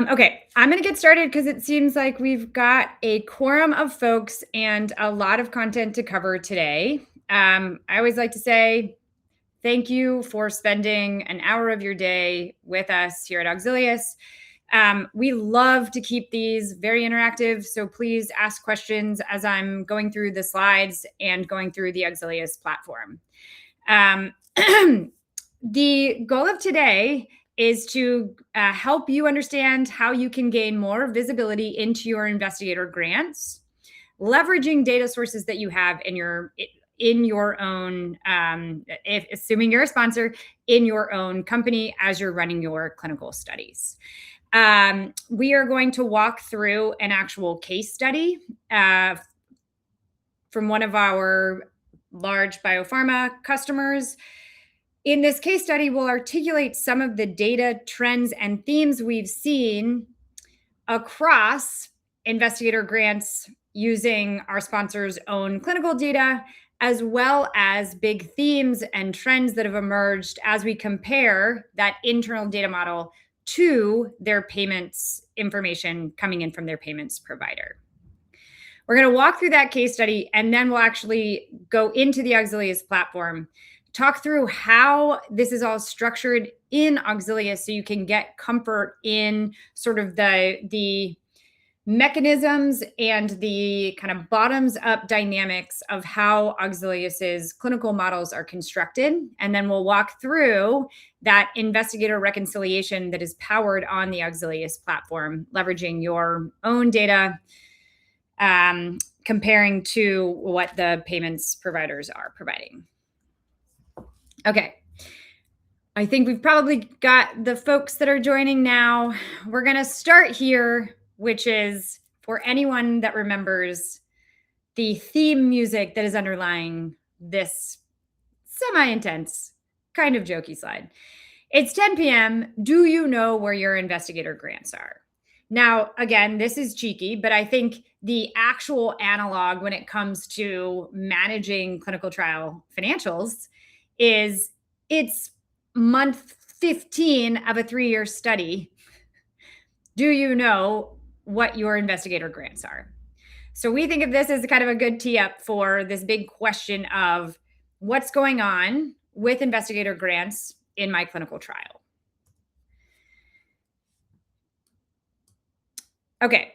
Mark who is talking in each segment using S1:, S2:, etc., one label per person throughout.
S1: Okay, I'm going to get started because it seems like we've got a quorum of folks and a lot of content to cover today. I always like to say thank you for spending an hour of your day with us here at Auxilius. We love to keep these very interactive, so please ask questions as I'm going through the slides and going through the Auxilius platform. Um, the goal of today is to help you understand how you can gain more visibility into your investigator grants, leveraging data sources that you have in your own, if assuming you're a sponsor, in your own company as you're running your clinical studies. We are going to walk through an actual case study from one of our large biopharma customers. In this case study, we'll articulate some of the data, trends, and themes we've seen across investigator grants using our sponsor's own clinical data, as well as big themes and trends that have emerged as we compare that internal data model to their payments information coming in from their payments provider. We're going to walk through that case study, and then we'll actually go into the Auxilius platform, talk through how this is all structured in Auxilius so you can get comfort in sort of the mechanisms and the kind of bottoms up dynamics of how Auxilius's clinical models are constructed. And then we'll walk through that investigator reconciliation that is powered on the Auxilius platform, leveraging your own data, comparing to what the payments providers are providing. Okay, I think we've probably got the folks that are joining now. We're going to start here, which is for anyone that remembers the theme music that is underlying this semi-intense, kind of jokey slide. It's 10 p.m. Do you know where your investigator grants are? Now, again, this is cheeky, but I think the actual analog when it comes to managing clinical trial financials is it's month 15 of a 3-year study. Do you know what your investigator grants are? So we think of this as kind of a good tee up for this big question of what's going on with investigator grants in my clinical trial. Okay,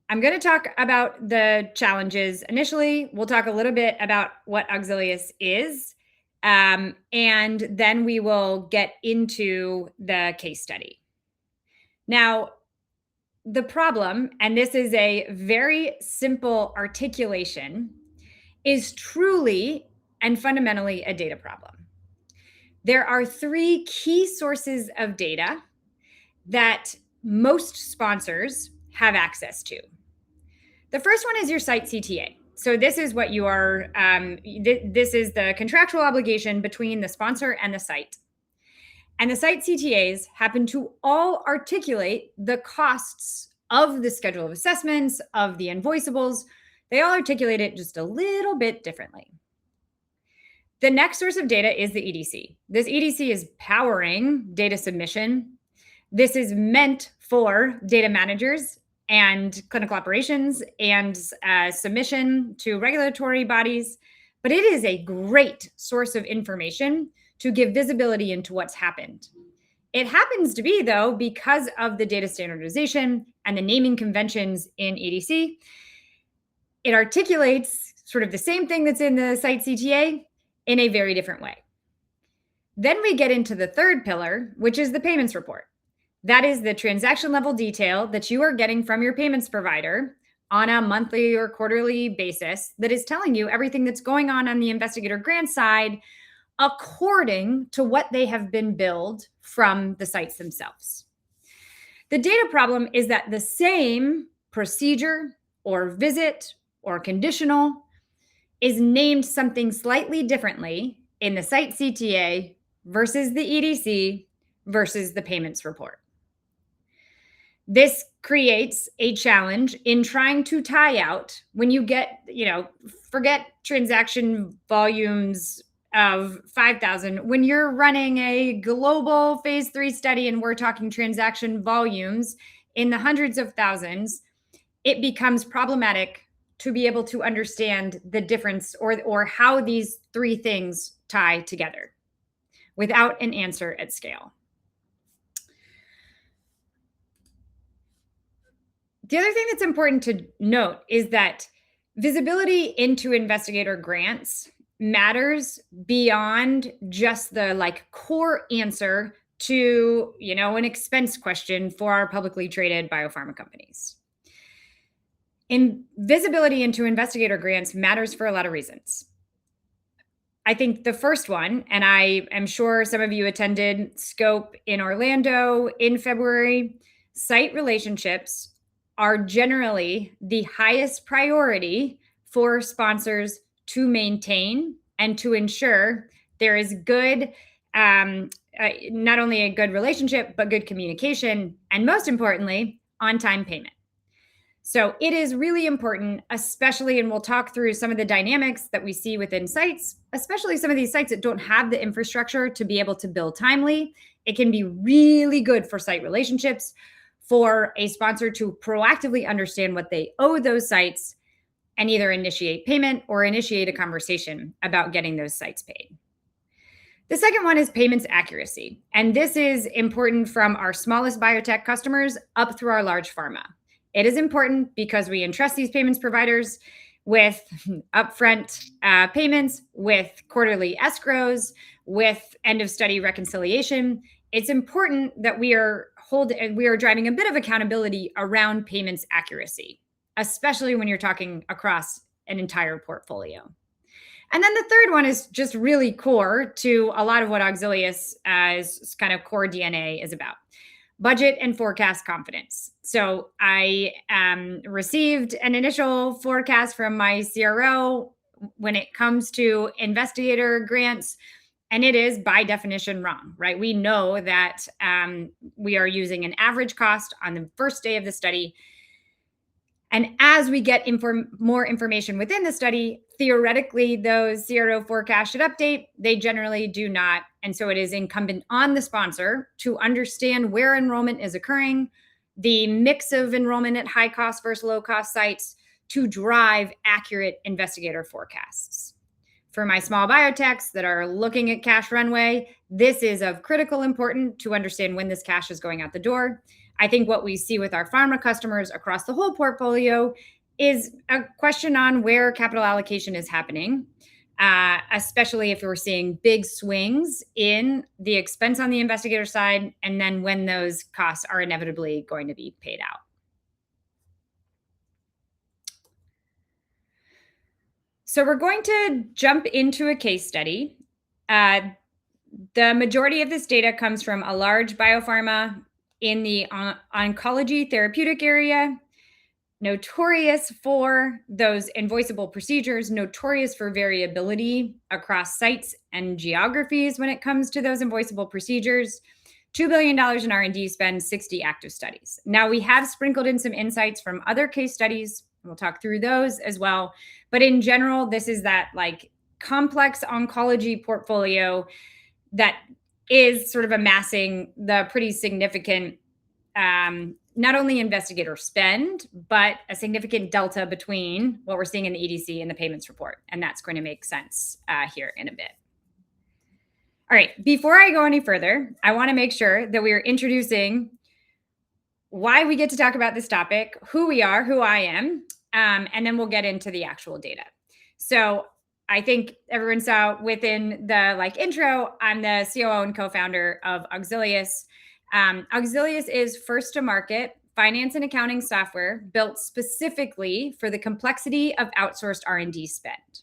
S1: I'm going to talk about the challenges. Initially, we'll talk a little bit about what Auxilius is, and then we will get into the case study. Now, the problem, and this is a very simple articulation, is truly and fundamentally a data problem. There are 3 key sources of data that most sponsors have access to. The first one is your site CTA. So this is what you are, this is the contractual obligation between the sponsor and the site. And the site CTAs happen to all articulate the costs of the schedule of assessments, of the invoiceables. They all articulate it just a little bit differently. The next source of data is the EDC. This EDC is powering data submission. This is meant for data managers and clinical operations and submission to regulatory bodies, but it is a great source of information to give visibility into what's happened. It happens to be, though, because of the data standardization and the naming conventions in EDC, it articulates sort of the same thing that's in the site CTA in a very different way. Then we get into the third pillar, which is the payments report. That is the transaction level detail that you are getting from your payments provider on a monthly or quarterly basis that is telling you everything that's going on the investigator grant side according to what they have been billed from the sites themselves. The data problem is that the same procedure or visit or conditional is named something slightly differently in the site CTA versus the EDC versus the payments report. This creates a challenge in trying to tie out when you get, forget transaction volumes of 5,000. When you're running a global phase 3 study and we're talking transaction volumes in the hundreds of thousands, it becomes problematic to be able to understand the difference or how these three things tie together without an answer at scale. The other thing that's important to note is that visibility into investigator grants matters beyond just the core answer to, an expense question for our publicly traded biopharma companies. Visibility into investigator grants matters for a lot of reasons. I think the first one, and I am sure some of you attended Scope in Orlando in February, site relationships are generally the highest priority for sponsors to maintain and to ensure there is good, not only a good relationship, but good communication, and most importantly, on-time payment. So it is really important, especially, and we'll talk through some of the dynamics that we see within sites, especially some of these sites that don't have the infrastructure to be able to bill timely. It can be really good for site relationships for a sponsor to proactively understand what they owe those sites and either initiate payment or initiate a conversation about getting those sites paid. The second one is payments accuracy. And this is important from our smallest biotech customers up through our large pharma. It is important because we entrust these payments providers with upfront payments, with quarterly escrows, with end of study reconciliation. It's important that we are driving a bit of accountability around payments accuracy, especially when you're talking across an entire portfolio. And then the third one is just really core to a lot of what Auxilius is kind of core DNA is about. Budget and forecast confidence. So I received an initial forecast from my CRO when it comes to investigator grants, and it is by definition wrong, right? We know that we are using an average cost on the first day of the study. And as we get more information within the study, theoretically, those CRO forecasts should update. They generally do not. And so it is incumbent on the sponsor to understand where enrollment is occurring, the mix of enrollment at high cost versus low cost sites to drive accurate investigator forecasts. For my small biotechs that are looking at cash runway, this is of critical importance to understand when this cash is going out the door. I think what we see with our pharma customers across the whole portfolio is a question on where capital allocation is happening, especially if we're seeing big swings in the expense on the investigator side, and then when those costs are inevitably going to be paid out. So we're going to jump into a case study. The majority of this data comes from a large biopharma in the oncology therapeutic area, notorious for those invoiceable procedures, notorious for variability across sites and geographies when it comes to those invoiceable procedures. $2 billion in R&D spend, 60 active studies. Now, we have sprinkled in some insights from other case studies. We'll talk through those as well. But in general, this is that complex oncology portfolio that is sort of amassing the pretty significant, not only investigator spend, but a significant delta between what we're seeing in the EDC and the payments report. And that's going to make sense here in a bit. All right, before I go any further, I want to make sure that we are introducing why we get to talk about this topic, who we are, who I am, and then we'll get into the actual data. So I think everyone saw within the intro, I'm the COO and co-founder of Auxilius. Auxilius is first to market finance and accounting software built specifically for the complexity of outsourced R&D spend.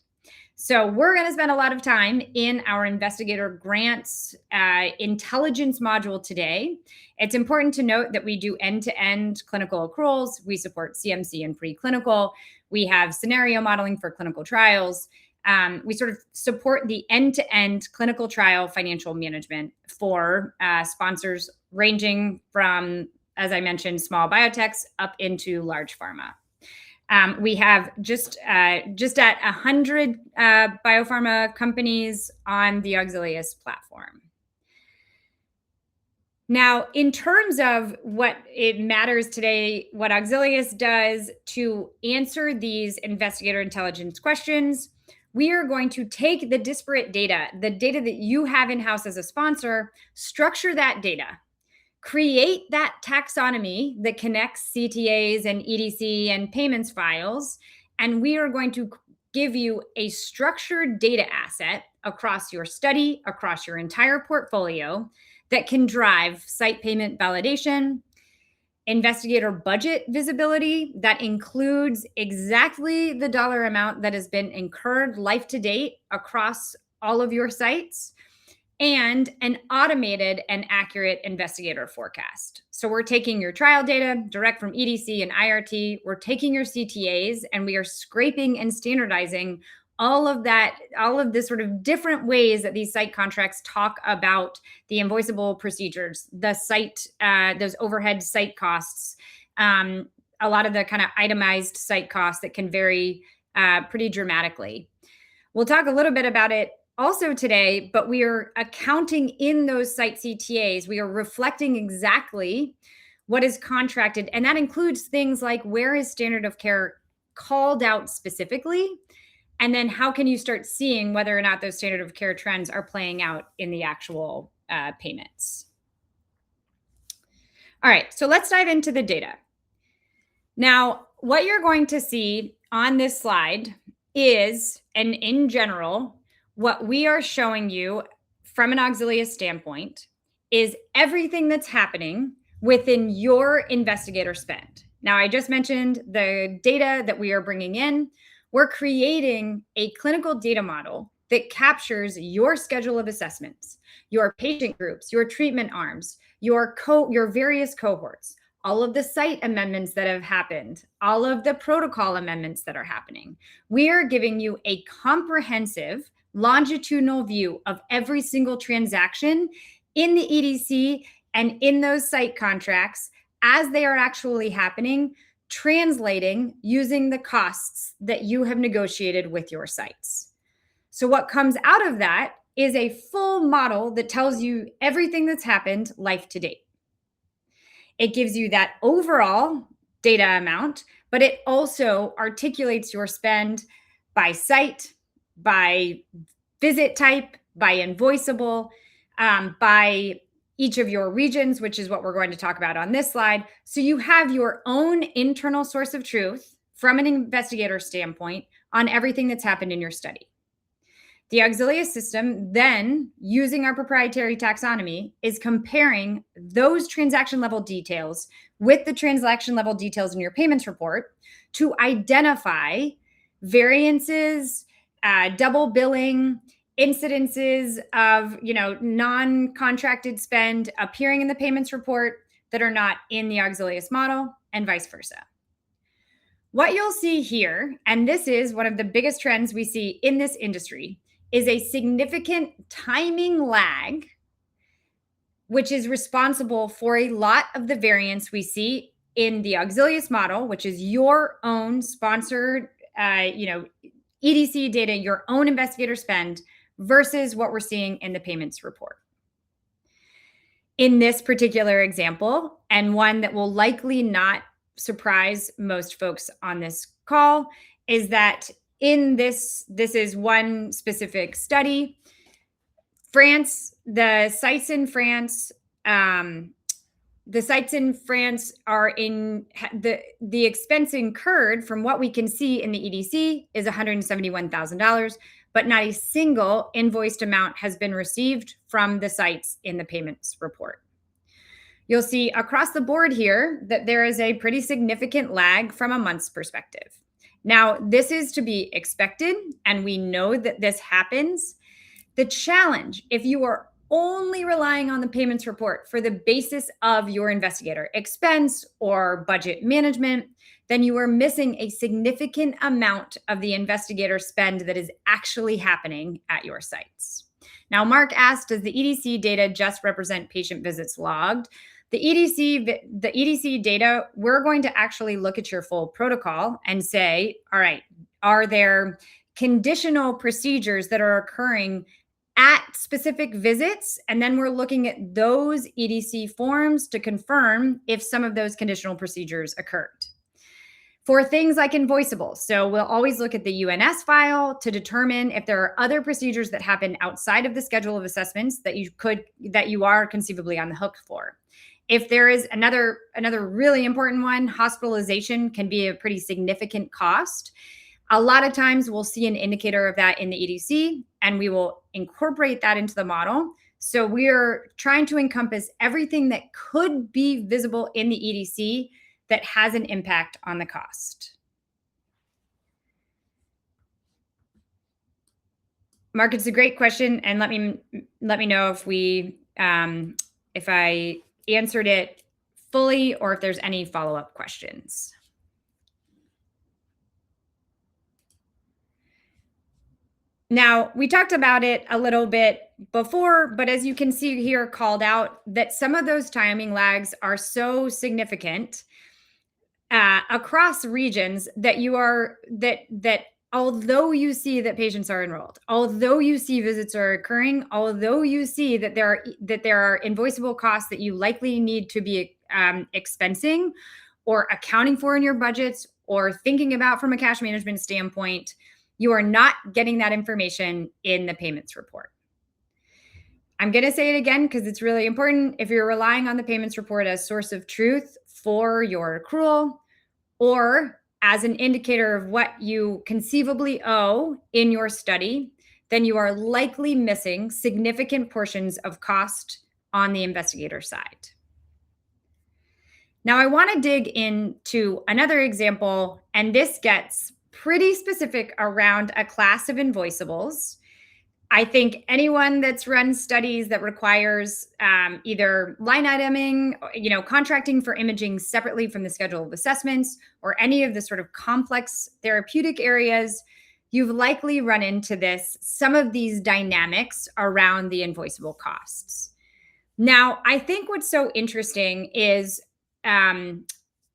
S1: So we're going to spend a lot of time in our investigator grants intelligence module today. It's important to note that we do end-to-end clinical accruals. We support CMC and preclinical. We have scenario modeling for clinical trials. We sort of support the end-to-end clinical trial financial management for sponsors ranging from, as I mentioned, small biotechs up into large pharma. We have just at 100 biopharma companies on the Auxilius platform. Now, in terms of what it matters today, what Auxilius does to answer these investigator intelligence questions, we are going to take the disparate data, the data that you have in-house as a sponsor, structure that data, create that taxonomy that connects CTAs and EDC and payments files, and we are going to give you a structured data asset across your study, across your entire portfolio that can drive site payment validation, investigator budget visibility that includes exactly the dollar amount that has been incurred life to date across all of your sites, and an automated and accurate investigator forecast. So we're taking your trial data direct from EDC and IRT, we're taking your CTAs, and we are scraping and standardizing all of that, all of this sort of different ways that these site contracts talk about the invoiceable procedures, the site, those overhead site costs, a lot of the kind of itemized site costs that can vary pretty dramatically. We'll talk a little bit about it also today, but we are accounting in those site CTAs. We are reflecting exactly what is contracted. And that includes things like, where is standard of care called out specifically? And then how can you start seeing whether or not those standard of care trends are playing out in the actual payments? All right, so let's dive into the data. Now, what you're going to see on this slide is, and in general, what we are showing you from an Auxilius standpoint is everything that's happening within your investigator spend. Now, I just mentioned the data that we are bringing in. We're creating a clinical data model that captures your schedule of assessments, your patient groups, your treatment arms, your various cohorts, all of the site amendments that have happened, all of the protocol amendments that are happening. We are giving you a comprehensive longitudinal view of every single transaction in the EDC and in those site contracts as they are actually happening, translating using the costs that you have negotiated with your sites. So what comes out of that is a full model that tells you everything that's happened life to date. It gives you that overall data amount, but it also articulates your spend by site, by visit type, by invoiceable, by each of your regions, which is what we're going to talk about on this slide. So you have your own internal source of truth from an investigator standpoint on everything that's happened in your study. The Auxilius system then, using our proprietary taxonomy, is comparing those transaction level details with the transaction level details in your payments report to identify variances, double billing, incidences of non-contracted spend appearing in the payments report that are not in the Auxilius model, and vice versa. What you'll see here, and this is one of the biggest trends we see in this industry, is a significant timing lag, which is responsible for a lot of the variance we see in the Auxilius model, which is your own sponsored, EDC data, your own investigator spend, versus what we're seeing in the payments report. In this particular example, and one that will likely not surprise most folks on this call, is that in this is one specific study. France, the sites in France are in the expense incurred from what we can see in the EDC is $171,000, but not a single invoiced amount has been received from the sites in the payments report. You'll see across the board here that there is a pretty significant lag from a month's perspective. Now, this is to be expected, and we know that this happens. The challenge, if you are only relying on the payments report for the basis of your investigator expense or budget management, then you are missing a significant amount of the investigator spend that is actually happening at your sites. Now, Mark asked, does the EDC data just represent patient visits logged? The EDC data, we're going to actually look at your full protocol and say, all right, are there conditional procedures that are occurring at specific visits, and then we're looking at those EDC forms to confirm if some of those conditional procedures occurred. For things like invoiceables, so we'll always look at the UNS file to determine if there are other procedures that happen outside of the schedule of assessments that you are conceivably on the hook for. If there is another really important one, hospitalization can be a pretty significant cost. A lot of times we'll see an indicator of that in the EDC, and we will incorporate that into the model. So we're trying to encompass everything that could be visible in the EDC that has an impact on the cost. Mark, it's a great question, and let me know if I answered it fully or if there's any follow-up questions. Now, we talked about it a little bit before, but as you can see here called out, that some of those timing lags are so significant across regions that although you see that patients are enrolled, although you see visits are occurring, although you see that there are invoiceable costs that you likely need to be expensing or accounting for in your budgets or thinking about from a cash management standpoint, you are not getting that information in the payments report. I'm going to say it again because it's really important. If you're relying on the payments report as source of truth for your accrual or as an indicator of what you conceivably owe in your study, then you are likely missing significant portions of cost on the investigator side. Now, I want to dig into another example, and this gets pretty specific around a class of invoiceables. I think anyone that's run studies that requires either line iteming, contracting for imaging separately from the schedule of assessments, or any of the sort of complex therapeutic areas, you've likely run into some of these dynamics around the invoiceable costs. Now, I think what's so interesting is,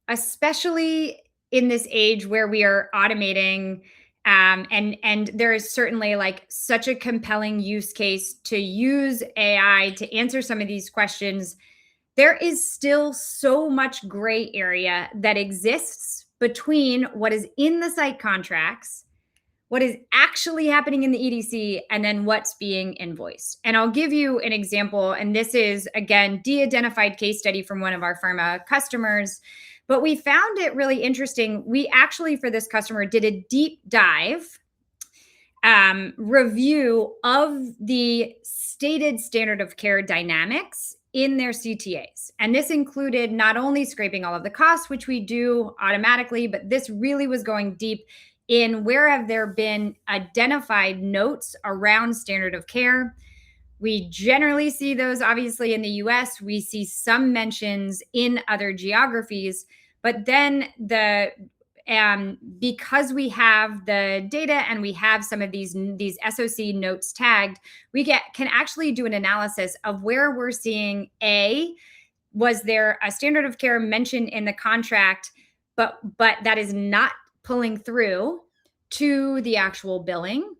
S1: especially in this age where we are automating, and there is certainly like such a compelling use case to use AI to answer some of these questions, there is still so much gray area that exists between what is in the site contracts, what is actually happening in the EDC, and then what's being invoiced. And I'll give you an example, and this is, again, de-identified case study from one of our pharma customers. But we found it really interesting. We actually, for this customer, did a deep dive review of the stated standard of care dynamics in their CTAs. And this included not only scraping all of the costs, which we do automatically, but this really was going deep in where have there been identified notes around standard of care. We generally see those obviously in the US. We see some mentions in other geographies, but then because we have the data and we have some of these SOC notes tagged, we can actually do an analysis of where we're seeing was there a standard of care mentioned in the contract, but that is not pulling through to the actual billing.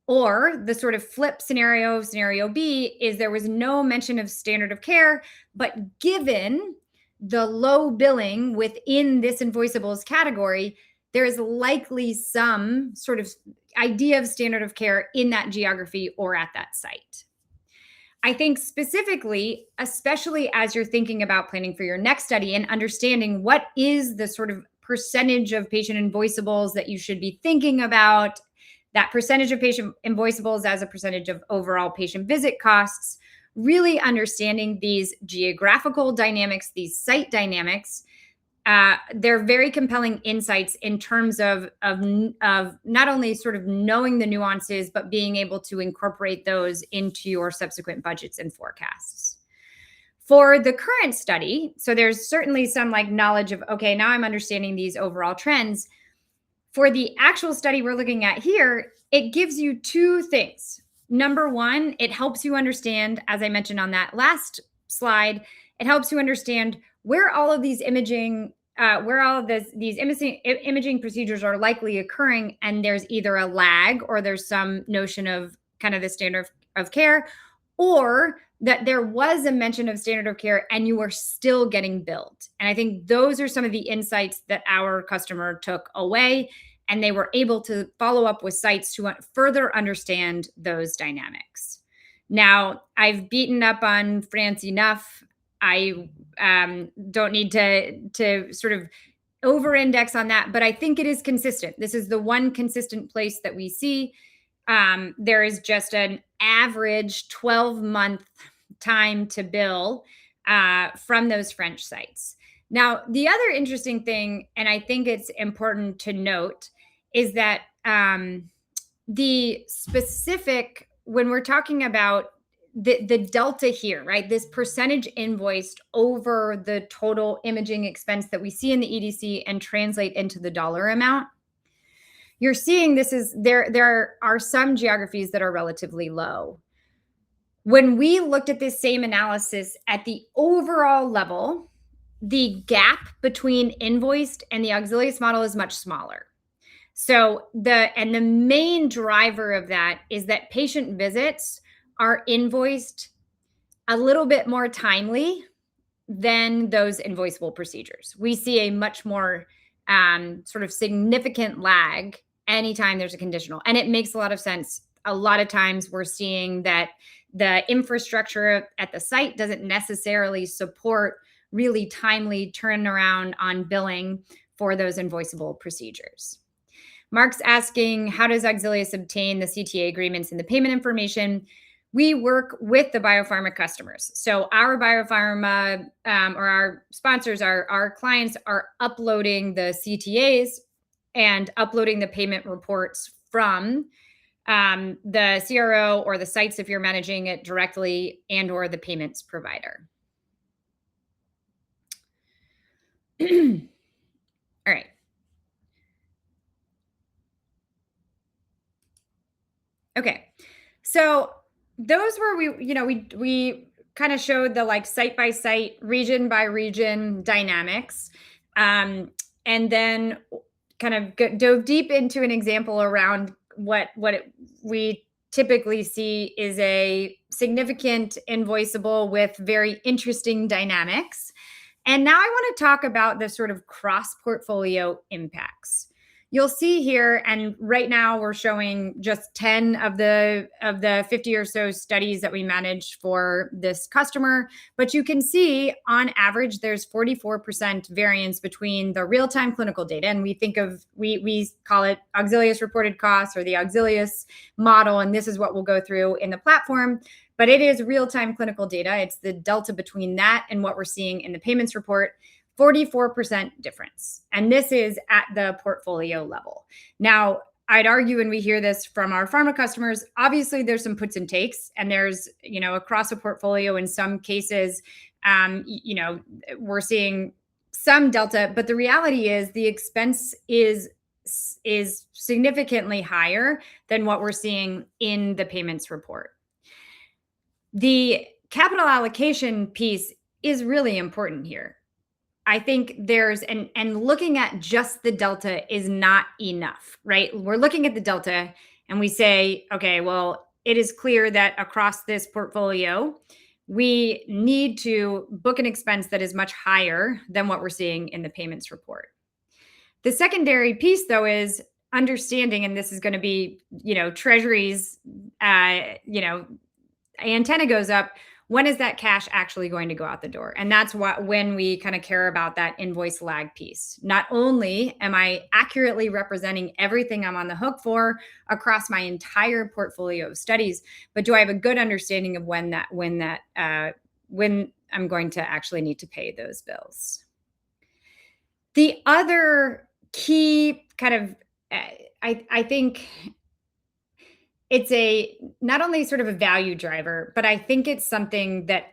S1: Or the sort of flip scenario B, is there was no mention of standard of care, but given the low billing within this invoiceables category, there is likely some sort of idea of standard of care in that geography or at that site. I think specifically, especially as you're thinking about planning for your next study and understanding what is the sort of percentage of patient invoiceables that you should be thinking about, that percentage of patient invoiceables as a percentage of overall patient visit costs, really understanding these geographical dynamics, these site dynamics. They're very compelling insights in terms of not only sort of knowing the nuances, but being able to incorporate those into your subsequent budgets and forecasts. For the current study, so there's certainly some like knowledge of, okay, now I'm understanding these overall trends. For the actual study we're looking at here, it gives you two things. Number one, it helps you understand, as I mentioned on that last slide, it helps you understand where all of these imaging procedures are likely occurring, and there's either a lag or there's some notion of kind of the standard of care, or that there was a mention of standard of care and you are still getting billed. And I think those are some of the insights that our customer took away, and they were able to follow up with sites to further understand those dynamics. Now, I've beaten up on France enough. I don't need to sort of over index on that, but I think it is consistent. This is the one consistent place that we see. There is just an average 12-month time to bill from those French sites. Now, the other interesting thing, and I think it's important to note, is that the specific, when we're talking about the delta here, right? This percentage invoiced over the total imaging expense that we see in the EDC and translate into the dollar amount, you're seeing this is there are some geographies that are relatively low. When we looked at this same analysis at the overall level, the gap between invoiced and the Auxilius model is much smaller. So the main driver of that is that patient visits are invoiced a little bit more timely than those invoiceable procedures. We see a much more sort of significant lag anytime there's a conditional. And it makes a lot of sense. A lot of times we're seeing that the infrastructure at the site doesn't necessarily support really timely turnaround on billing for those invoiceable procedures. Mark's asking, how does Auxilius obtain the CTA agreements and the payment information? We work with the biopharma customers. So our biopharma or our sponsors, our clients are uploading the CTAs and uploading the payment reports from the CRO or the sites if you're managing it directly, and or the payments provider. All right. Okay. So those were, we kind of showed the like site by site, region by region dynamics. And then kind of dove deep into an example around what we typically see is a significant invoiceable with very interesting dynamics. And now I want to talk about the sort of cross-portfolio impacts. You'll see here, and right now we're showing just 10 of the 50 or so studies that we managed for this customer. But you can see on average, there's 44% variance between the real-time clinical data. And we call it Auxilius reported costs or the Auxilius model. And this is what we'll go through in the platform. But it is real-time clinical data. It's the delta between that and what we're seeing in the payments report. 44% difference. And this is at the portfolio level. Now, I'd argue, and we hear this from our pharma customers, obviously there's some puts and takes, and there's, across a portfolio in some cases, we're seeing some delta, but the reality is the expense is significantly higher than what we're seeing in the payments report. The capital allocation piece is really important here. I think there's, and looking at just the delta is not enough, right? We're looking at the delta and we say, okay, well, it is clear that across this portfolio, we need to book an expense that is much higher than what we're seeing in the payments report. The secondary piece, though, is understanding, and this is going to be, Treasury's, antenna goes up. When is that cash actually going to go out the door? And that's when we kind of care about that invoice lag piece. Not only am I accurately representing everything I'm on the hook for across my entire portfolio of studies, but do I have a good understanding of when I'm going to actually need to pay those bills? The other key kind of, I think, it's not only sort of a value driver, but I think it's something that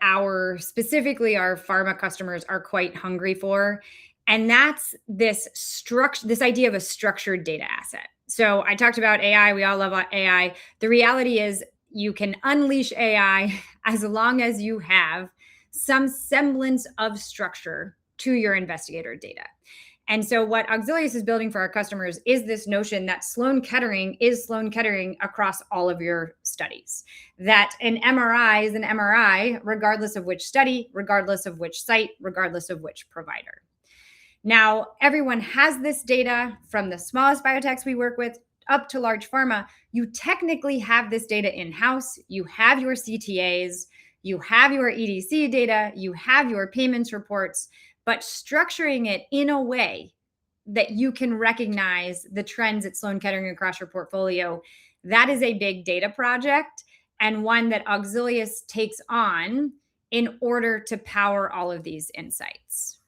S1: specifically our pharma customers are quite hungry for. And that's this idea of a structured data asset. So I talked about AI. We all love AI. The reality is you can unleash AI as long as you have some semblance of structure to your investigator data. And so what Auxilius is building for our customers is this notion that Sloan Kettering is Sloan Kettering across all of your studies. That an MRI is an MRI, regardless of which study, regardless of which site, regardless of which provider. Now, everyone has this data from the smallest biotechs we work with up to large pharma. You technically have this data in-house. You have your CTAs, you have your EDC data, you have your payments reports, but structuring it in a way that you can recognize the trends at Sloan Kettering across your portfolio, that is a big data project and one that Auxilius takes on in order to power all of these insights.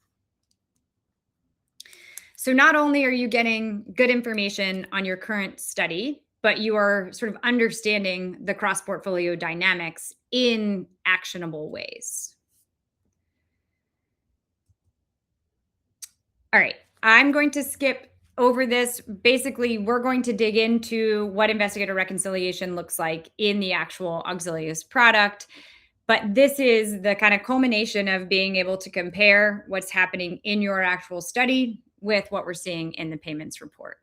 S1: So not only are you getting good information on your current study, but you are sort of understanding the cross-portfolio dynamics in actionable ways. All right, I'm going to skip over this. Basically, we're going to dig into what investigator reconciliation looks like in the actual Auxilius product. But this is the kind of culmination of being able to compare what's happening in your actual study with what we're seeing in the payments report.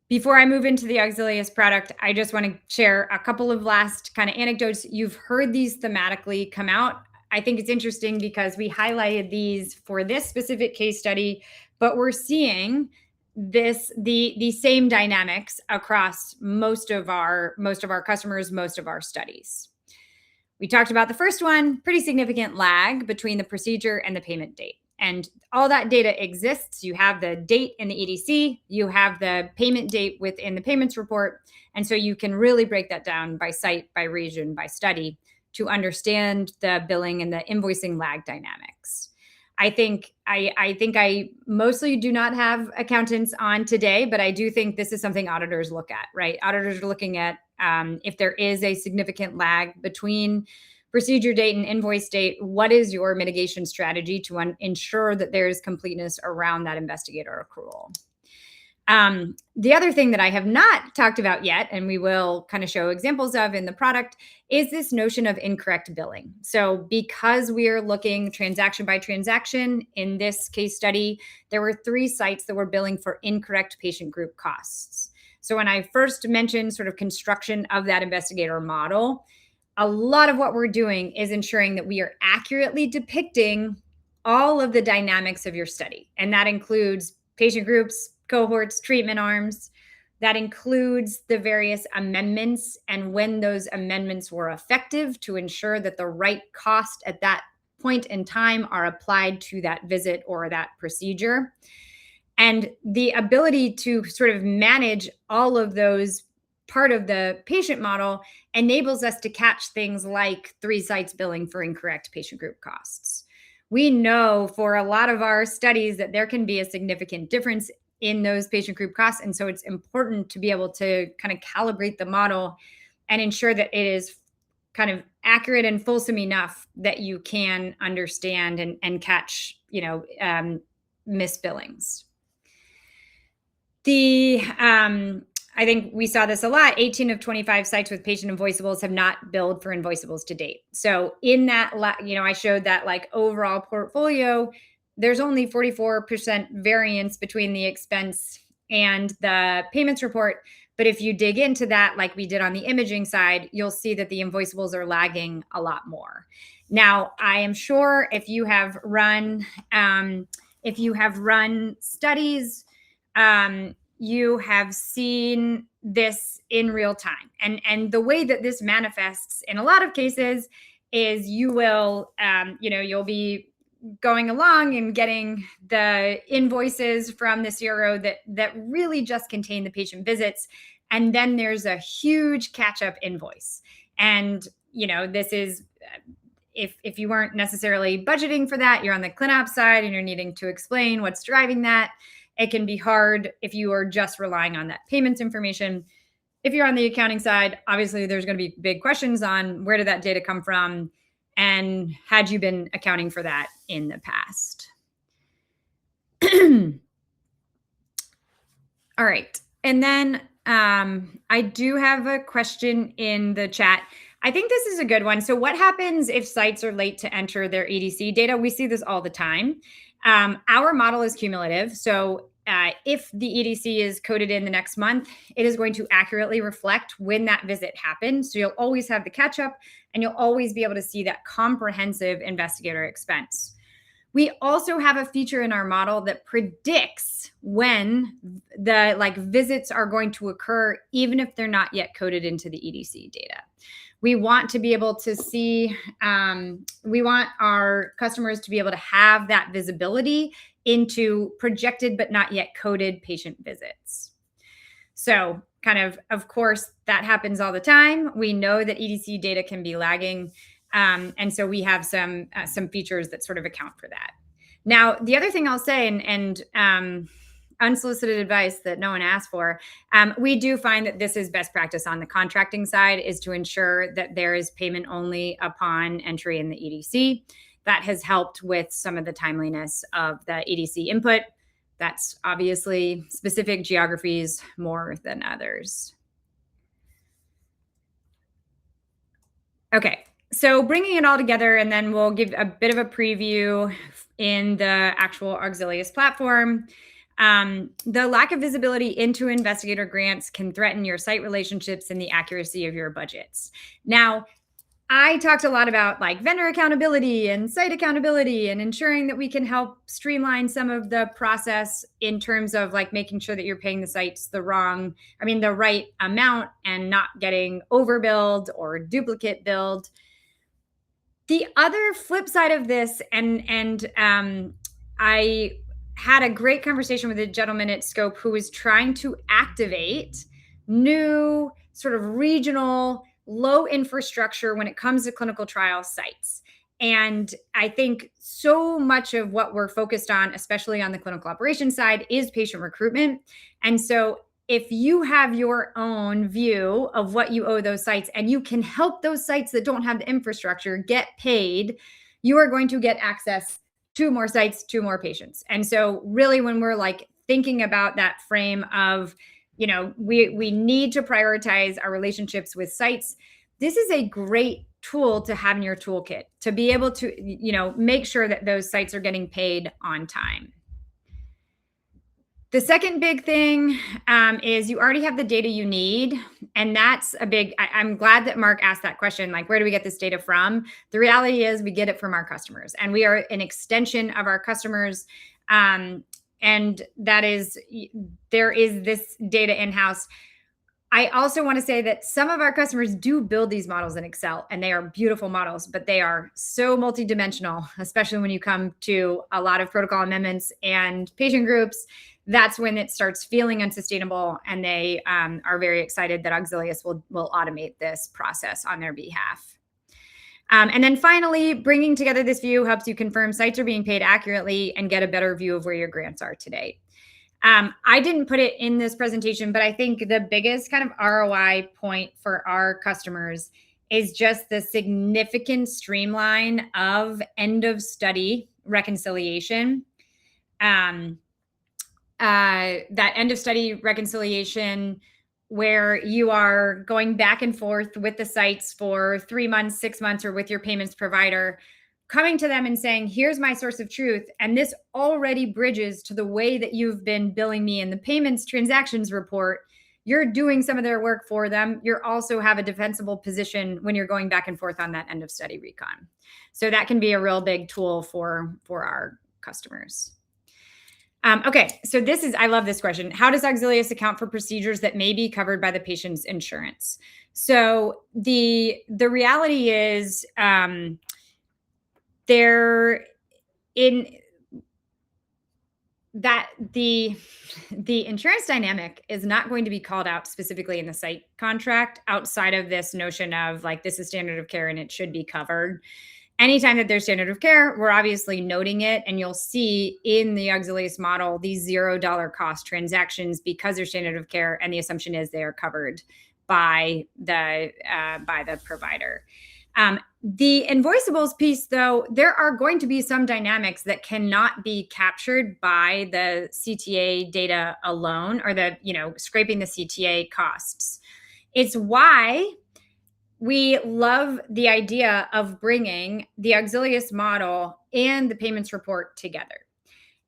S1: Before I move into the Auxilius product, I just want to share a couple of last kind of anecdotes. You've heard these thematically come out. I think it's interesting because we highlighted these for this specific case study, but we're seeing the same dynamics across most of our customers, most of our studies. We talked about the first one, pretty significant lag between the procedure and the payment date. And all that data exists. You have the date in the EDC, you have the payment date within the payments report. And so you can really break that down by site, by region, by study to understand the billing and the invoicing lag dynamics. I think I mostly do not have accountants on today, but I do think this is something auditors look at, right? Auditors are looking at if there is a significant lag between procedure date and invoice date, what is your mitigation strategy to ensure that there is completeness around that investigator accrual? The other thing that I have not talked about yet, and we will kind of show examples of in the product, is this notion of incorrect billing. So because we are looking transaction by transaction in this case study, there were 3 sites that were billing for incorrect patient group costs. So when I first mentioned sort of construction of that investigator model, a lot of what we're doing is ensuring that we are accurately depicting all of the dynamics of your study. And that includes patient groups, cohorts, treatment arms. That includes the various amendments and when those amendments were effective to ensure that the right cost at that point in time are applied to that visit or that procedure. And the ability to sort of manage all of those part of the patient model enables us to catch things like 3 sites billing for incorrect patient group costs. We know for a lot of our studies that there can be a significant difference in those patient group costs. And so it's important to be able to kind of calibrate the model and ensure that it is kind of accurate and fulsome enough that you can understand and catch, misbillings. I think we saw this a lot. 18 of 25 sites with patient invoiceables have not billed for invoiceables to date. So in that, I showed that like overall portfolio, there's only 44% variance between the expense and the payments report. But if you dig into that, like we did on the imaging side, you'll see that the invoiceables are lagging a lot more. Now, I am sure if you have run studies, you have seen this in real time. And the way that this manifests in a lot of cases is you will, you'll be going along and getting the invoices from the CRO that really just contain the patient visits. And then there's a huge catch-up invoice. And, this is, if you weren't necessarily budgeting for that, you're on the ClinOps side and you're needing to explain what's driving that. It can be hard if you are just relying on that payments information. If you're on the accounting side, obviously there's going to be big questions on where did that data come from and had you been accounting for that in the past. All right. And then I do have a question in the chat. I think this is a good one. So what happens if sites are late to enter their EDC data? We see this all the time. Our model is cumulative. So if the EDC is coded in the next month, it is going to accurately reflect when that visit happened. So you'll always have the catch up and you'll always be able to see that comprehensive investigator expense. We also have a feature in our model that predicts when the visits are going to occur, even if they're not yet coded into the EDC data. We want to be able to see, we want our customers to be able to have that visibility into projected but not yet coded patient visits. So of course, that happens all the time. We know that EDC data can be lagging. And so we have some features that sort of account for that. Now, the other thing I'll say, and unsolicited advice that no one asked for, we do find that this is best practice on the contracting side, is to ensure that there is payment only upon entry in the EDC. That has helped with some of the timeliness of the EDC input. That's obviously specific geographies more than others. Okay, so bringing it all together, and then we'll give a bit of a preview in the actual Auxilius platform. The lack of visibility into investigator grants can threaten your site relationships and the accuracy of your budgets. Now, I talked a lot about vendor accountability and site accountability and ensuring that we can help streamline some of the process in terms of making sure that you're paying the sites the right amount and not getting overbilled or duplicate billed. The other flip side of this, and I had a great conversation with a gentleman at Scope who was trying to activate new sort of regional low infrastructure when it comes to clinical trial sites. And I think so much of what we're focused on, especially on the clinical operations side, is patient recruitment. And so if you have your own view of what you owe those sites and you can help those sites that don't have the infrastructure get paid, you are going to get access to more sites, to more patients. And so really when we're thinking about that frame of, we need to prioritize our relationships with sites, this is a great tool to have in your toolkit to be able to, make sure that those sites are getting paid on time. The second big thing is you already have the data you need. And that's I'm glad that Mark asked that question, where do we get this data from? The reality is we get it from our customers, and we are an extension of our customers. And that is, there is this data in-house. I also want to say that some of our customers do build these models in Excel, and they are beautiful models, but they are so multidimensional, especially when you come to a lot of protocol amendments and patient groups. That's when it starts feeling unsustainable, and they are very excited that Auxilius will automate this process on their behalf. And then finally, bringing together this view helps you confirm sites are being paid accurately and get a better view of where your grants are today. I didn't put it in this presentation, but I think the biggest kind of ROI point for our customers is just the significant streamline of end of study reconciliation. That end of study reconciliation where you are going back and forth with the sites for 3 months, 6 months, or with your payments provider, coming to them and saying, here's my source of truth. And this already bridges to the way that you've been billing me in the payments transactions report. You're doing some of their work for them. You also have a defensible position when you're going back and forth on that end of study recon. So that can be a real big tool for our customers. Okay, so I love this question. How does Auxilius account for procedures that may be covered by the patient's insurance? So the reality is the insurance dynamic is not going to be called out specifically in the site contract outside of this notion of this is standard of care and it should be covered. Anytime that there's standard of care, we're obviously noting it, and you'll see in the Auxilius model these $0 cost transactions because they're standard of care, and the assumption is they are covered by the provider. The invoiceables piece, though, there are going to be some dynamics that cannot be captured by the CTA data alone, or scraping the CTA costs. It's why we love the idea of bringing the Auxilius model and the payments report together.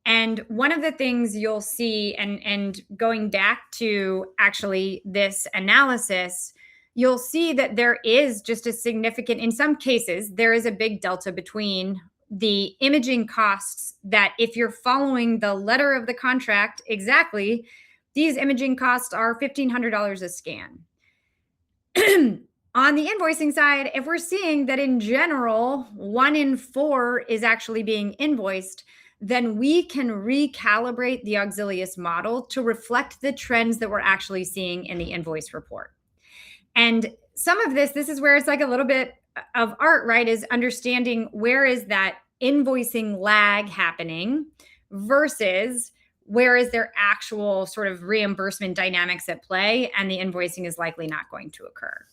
S1: And one of the things you'll see, and going back to actually this analysis, you'll see that there is just a significant, in some cases, there is a big delta between the imaging costs that, if you're following the letter of the contract exactly, these imaging costs are $1,500 a scan. On the invoicing side, if we're seeing that in general, 1 in 4 is actually being invoiced, then we can recalibrate the Auxilius model to reflect the trends that we're actually seeing in the invoice report. And some of this is where it's like a little bit of art, right? Is understanding where is that invoicing lag happening versus where is there actual sort of reimbursement dynamics at play, and the invoicing is likely not going to occur.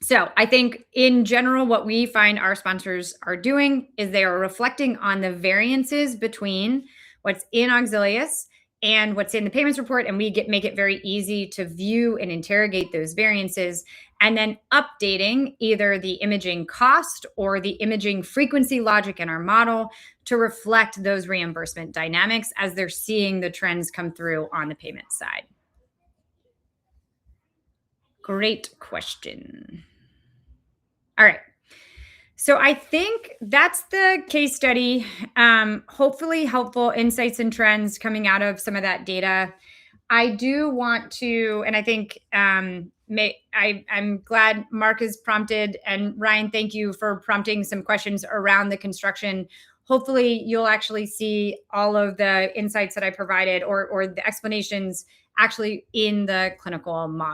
S1: So I think in general, what we find our sponsors are doing is they are reflecting on the variances between what's in Auxilius and what's in the payments report, and we make it very easy to view and interrogate those variances, and then updating either the imaging cost or the imaging frequency logic in our model to reflect those reimbursement dynamics as they're seeing the trends come through on the payment side. Great question. All right. So I think that's the case study. Hopefully helpful insights and trends coming out of some of that data. I do want to, and I think I'm glad Mark is prompted, and Ryan, thank you for prompting some questions around the construction. Hopefully you'll actually see all of the insights that I provided, or the explanations actually in the clinical model.